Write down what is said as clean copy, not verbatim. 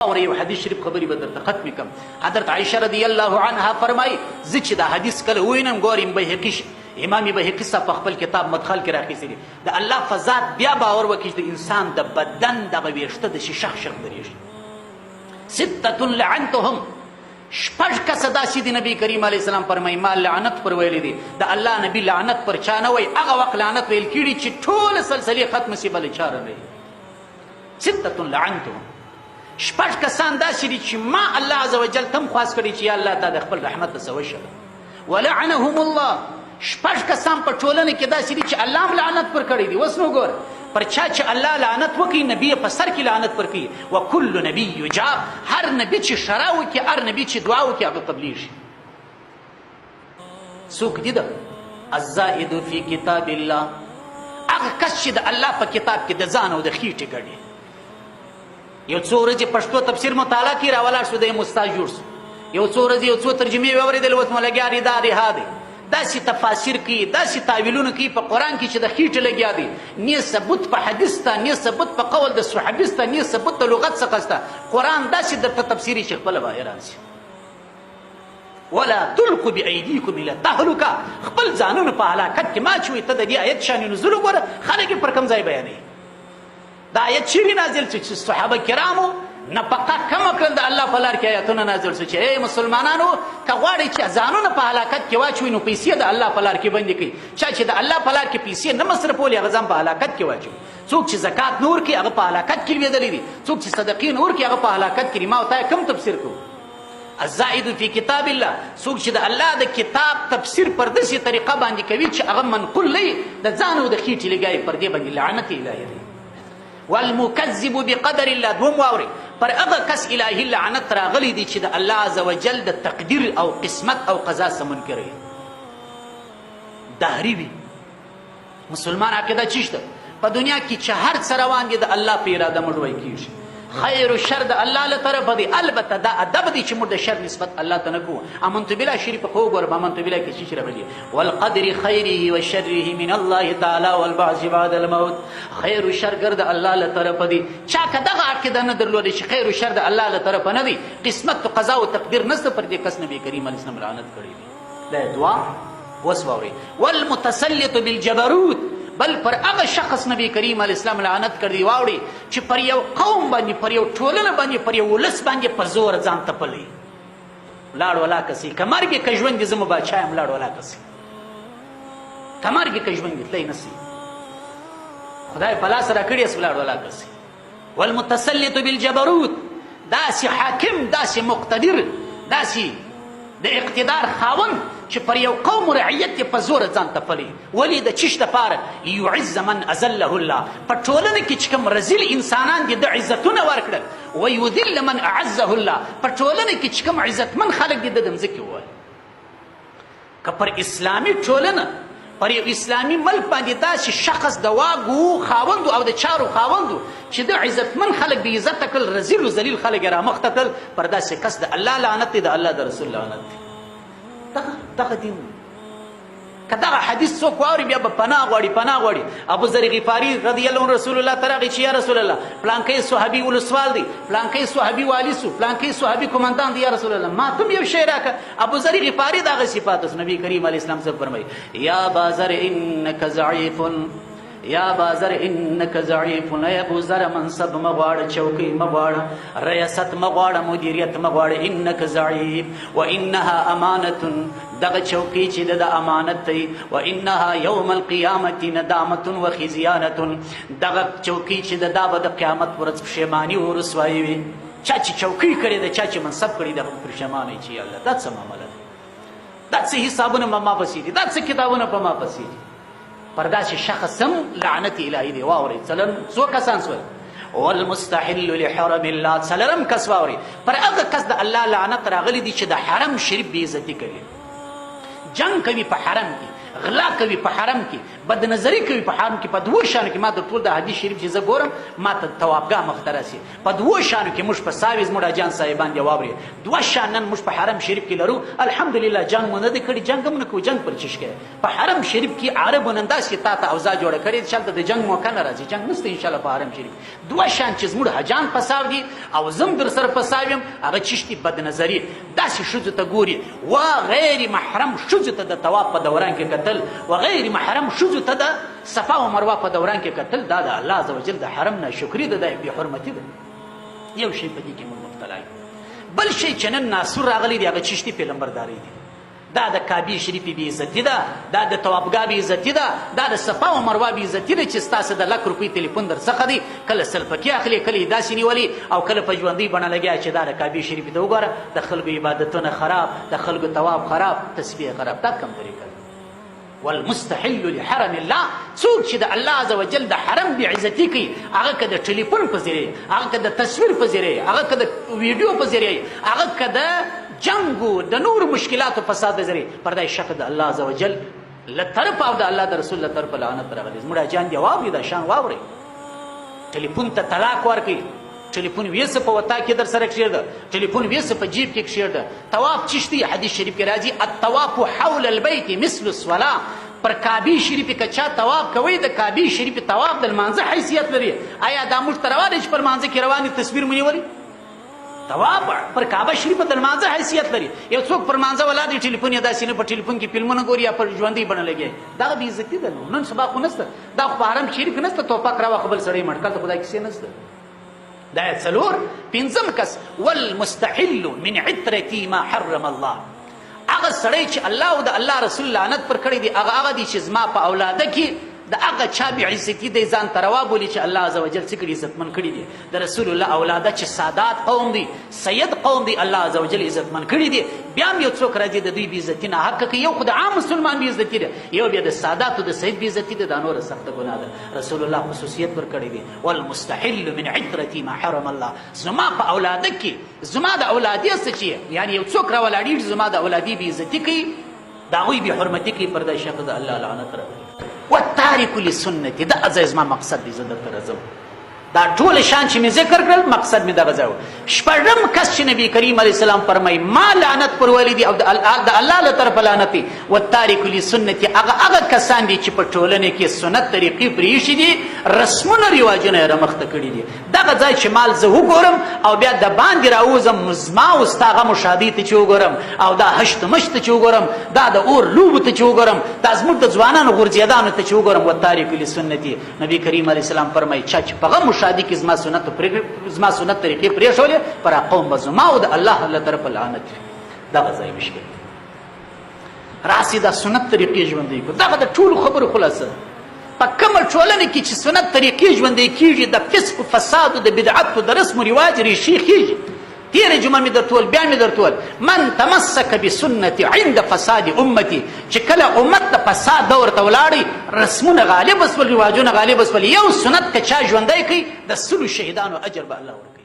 اور یو حدیث شریف خبرې به درته ختمې کړم. حضرت عایشه رضی الله عنها فرمایي زه چې دا حدیث کله ووینم ګورم بیهقي امام بیهقي صاحب په خپل کتاب مدخل کې راخیستي دي د الله په ذات بیا باور وکړي چې د انسان د بدن دغه ویښته داسې شخ شخ درېږي. ستة لعنتهم شپږ کسه داسې دي نبي کریم علیه السلام فرمایي ما لعنت پر ویلی دي د الله نبي لعنت پر چا نه وایي هغه وخت لعنت ویل کېږي چې ټوله سلسلې ختمه سي بله چاره نه وي. ستة لعنتهم شپږ کسان داسې دي چې ما الله عز وجل تم خواست کړي چې یا الله دا د خپل رحمت څخه وشله. ولعنهم الله شپږ کسان په ټولنه کې داسې دي چې الله هم لعنت پر کړی دي. اوس نو ګوره پر چا چې الله لعنت وکړي نبي په سر کې لعنت پر کوي. وکل نبي یجاب هر نبي چې شرع وکړي هر نبي چې دعا وکړي هغه قبلیږي. څوک دي ده الزائد فی کتاب الله هغه کس چې د الله په کتاب کې د ځان او د خېټې ګډي یو څو ورځې پښتو تفسیر مطالعه کړي راولاړ شو د یې استاد جوړ شو یو څو ورځې یو څو ترجمې یې واورېدلې اوس مو لګیا دی دا رها دی داسې تفاسیر کوي داسې تعویلونه کوي په قرآن کې چې د خېټې لګیا دی نه ثبوت په حدیث ته نه ثبوت په قول د صحابي ته نه ثبوت د لغت څخه شته قرآن داسې درته تفسیري چې خپله به حیران شي. ولا تلقوا بأیدیکم الی التهلکه خپل ځانونه په هلاکت کې ما اچوئ. ته د دې آیت شان نزول وګوره خلک یې پر کوم ځای بیانوي. دا آیت چیرې نازل شو چې صحابه کرامو نفقه کمه کړل د الله په لار کې آیتونه نازل شو چې ای مسلمانانو که غواړئ چې ځانونه په هلاکت کې واچوئ نو پیسې د الله په لار کې بندې کړئ. چا چې د الله په لار کې پیسې نه مصرفولې هغه ځان په هلاکت کې واچوي. څوک چې زکات نه ورکړي هغه په هلاکت کې لوېدلی دي. څوک چې صدقې نه ورکړي هغه په هلاکت کې دي. ما ورته کوم تفسیر کوو الزائد فی کتاب الله څوک چې د الله د کتاب تفسیر پر داسې طریقه باندې کوي چې هغه منقول نه د ځان او د خېټې لګایي پر دې باندې لعنت الهي دی. والمکذب بقدر الله دوم واورئ پر هغه کس الهي لعنت راغلی دی چې د الله عز وجل د تقدیر او قسمت او قضا څه منکر وي دهري وي. مسلمان عقیده چی شته په دنیا کې چې هر څه روان دي د الله په اراده مړوی کېږي. خیر و شر د الله له طرفه دی. البته دا ادب دی چې موږ د شر نسبت الله ته نه کوو. امنت بالله شریف خو وګوره په امنت بالله کې څه راغلي والقدر خیره و شره من الله تعالی والبعث بعد الموت. خیر و شر ګر د الله له طرفه دی. چا که دغه عقیده نه درلودې چې خیر و شر د الله له طرفه نه دی قسمت و قضا او تقدیر نشته پر دې کس نبي کریم علیه السلام لعنت کړی دی. دا دعا اوس واورئ. والمتسلط بالجبروت بل پر هغه شخص نبی کریم علیه السلام لعنت کړی واوړي چې پر یو قوم باندې پر یو ټولنه باندې پر یو ولس باندې په زور ځان تپلی لاړ ولاکه سي که مرګ یې که ژوند یې زه مو باچا یم لاړ ولاکه سي که مرګ یې که ژوند یې تلی نه سي خدای په لاس راکړي اس لاړ ولاکه سي. والمتسلط بالجبروت داسې حاکم داسې مقتدر داسې د اقتدار خاوند چې پر یو قوم رعیت یې په زوره ځان تپلی ولې د چیش دپاره یعز من ازله الله په ټولنه کې چې کوم رذیل انسانان دي د عزتونه ورکړل ویذل من اعزه الله په ټولنه کې چې کوم عزتمن خلک دي د مځکې ووایي. که پر اسلامي ټولنه پر یو اسلامي ملک باندې داسې شخص د واګو خاوندو او د چارو خاوندو چې د عزتمن خلک بې عزته کړل رذیل و ذلیل خلک یې رامخته کړل پر داسې کس د الله لعنت دی د الله د رسول لعنت دی. دغه دین که دغه حدیث څوک واوري بیا به پناه غواړي پناه غواړي. ابو ذر غفاري رضی الله عنه رسول الله ته راغی چې یا رسول الله پلانکی صحابي ولسوال دی پلانکی صحابي والي سو پلانکی صحابي قومندان دی یا رسول الله ما تم یو شی راکړه. ابو ذر غفاري دغه صفات اوس نبی کریم علیه السلام صاحب فرمایي یا ابا ذر انک ضعیف یا ابا ذر انک ضعیف. ای ابو ذر منصب مغواړه چوکۍ مغواړه ریاست مغواړه مدیریت مغواړه انک ضعیف وانها امانه دغه چوکۍ چې د امانت دی وانها یوم القیامت ندامت وخزیانه دغه چوکۍ چې دا به د قیامت ورځ پښیماني او رسوایي وي. چا چې چوکۍ کړې ده چا چې منصب کړی ده پښیمانه چې الله دا څه معامله ده دا څه حسابونه په ما پسې دي دا څه کتابونه په ما پسې دي. پر داسې شخص هم لعنت الهي دی. واورئ څو کسان سول والمستحل لحرم الله څلرم کس واورئ پر هغه کس د الله لعنت راغلی دی چې د حرم شریف بې عزتي کوي جنګ کوي په حرم کې غلا کوي په حرم کې بد نظری کوي په حرم کې په دوه شانو کې. ما د ټول د حدیث شریف چې زه ګورم ما ته توابګاه مخ ته راسي. په دوه شانو کې موږ په ساوي زموږ اجان صاحبان دی واوري دوه شان نن موږ په حرم شریف کې لرو. الحمدلله جنگ مونږ نه کړی، جنگ هم نه کوو، جنگ پر چش کې په حرم شریف کې عربو نن داسې تا ته اوضاع جوړه کړې چې د جنگ موقع نه راځي. جنگ نشته ان شاء الله په حرم شریف. دوه شان چې زموږ حجان په ساو دي او زم در سره په ساویم هغه چشتي بد نظری داسې ښځو ته ګوري و غیر محرم ښځو ته د طواف په دوران کې کتل و غیر محرم ښځو ته د صفا او مروه په دوران کې کتل. دا د الله عزوجل د حرم نه شکرې ده، د بې حرمتي ده. یو شی په دې کې موږ مبتلا یو. بل شی چې نن ناسور راغلی دی هغه چشتي پیغمبرداري دی. دا د کعبې شریفې بې عزتي ده، دا د طوافګاه بې عزتي ده، دا د صفا او مروه بې عزتي ده چې ستاسو د لک روپۍ تلیفون در څخه دی کله سلفکي اخلي کله یې داسې نیولي او کله په ژوندۍ بڼه لګیا چې دا د کعبې شریفې ته وګوره د خلکو عبادتونه خراب، د خلکو طواف خراب، تسبیح خراب. دا کوم طریقه ده؟ والمستحل لحرم الله څوک چې د الله عزوجل د حرم بې عزتي کوي هغه که د ټلیفون په ذریعه، هغه که د تصویر په ذریعه، هغه که د ویډیو په ذریعه، هغه که د جنگو د نور مشکلاتو فساد په ذریعه پر دای شک د الله عزوجل له طرف او د الله د رسول له طرف لعنت راغلی. زموږ اجان دی واوري دا شان واوري. ټلیفون ته طلاق ورکړي، ټلیفون ویسه په وتا کې در سره کښېږده، ټلیفون ویسه په جیب کې کښېږده. طواف چشتي حدیث شریف کې راځي الطواف حول البیت مثل الصلاه. پر کعبې شریفې که چا طواف کوي د کعبې شریفې طواف د لمانځه حیثیت لري. آیا دا موږ ته روا دی چې په لمانځه کې روانې تصویر مو نیولي؟ طواف پر کعبه شریفه د لمانځه حیثیت لري. یو څوک پر لمانځه ولاړ دی ټلیفون یې داسې نه په ټلیفون کې فلمونه ګوري یا پر ژوندۍ بڼه لګیا دغه بې عزتي ده. نن سبا خو نشته، دا خو په حرم شریف کې نشته توپک راوخه بل سړی مړ کړ ته خدای کیسې نشته. دا څلور پنځم کس والمستحل من عترتي ما حرم الله. هغه سړی چې الله او د الله رسول لعنت پر کړی دی هغه دی چې زما په اولاده کې د هغه چا بې عزتي دی ځان ته روا بولي چې الله عزوجل څه کړي عزتمن کړي دي. د رسول الله اولاده چې سادات قوم دي، سید قوم دي، الله عزوجل عزتمن کړي دي. بیا هم یو څوک راځي د دوی بې عزتي نه حق کوي. یو خو د عام مسلمان بې عزتي ده، یو بیا د ساداتو د سید بې عزتي ده. دا نوره سخته ګناه ده. رسول الله خصوصیت ورکړی دی والمستحل من عترتي ما حرم الله. زما په اولاده کې زما د اولادې څه چې یعنی یو څوک راولاړېږي زما د اولادې بې عزتي کوي د هغوی بې حرمتي کوي پر دا شخص د الله لعنت راغلی. والتارک لسنتي دا زما مقصد دی. زه درته راځم دا ټول شان چې مې ذکر کړل مقصد مې دغه ځای و. شپږم کس چې نبی کریم علیه السلام فرمایي ما لعنت پر ولی دی او د الله له طرفه لعنت دی. والتارک لسنتي هغه کسان دي چې په ټولنې کې سنت طریقې پرېښي دي، رسمونه رواجونه یې رامخته کړي دي. دغه ځای چې مال زه وګورم او بیا د باندې راوځم زما او ستا هغه مشاهدې ته چې وګورم او دا هشت مشت ته چې وګورم دا د اور لوبو ته چې وګورم دا زموږ د ځوانانو غورځېدانو ته چې وګورم. والتارک لسنتي نبی کریم علیه السلام فرمایي چا چې په هغه شادي کې زما سنت طریقې پرېښولې پر قوم به زما او د الله له طرفه لعنت وي. دغه ځای مشکل دی. راسي دا سنت طریقې ژوندۍ کړو. دغه د ټولو خبرو خلاصه په کومه ټولنه کې چې سنت طریقې ژوندۍ کېږي د فسق فساد د بدعت د رسم و رواج ریښې خېږي. تیرې جمعه مې درته ویل بیا مې درته ویل من تمسک بسنتي عند فساد امتي. چې کله امت د فساد دور ته ولاړی رسمونه غالب شول، رواجونه غالب شول، یو سنت که چا ژوندی کوي د 100 شهیدانو اجر به الله ورکوي.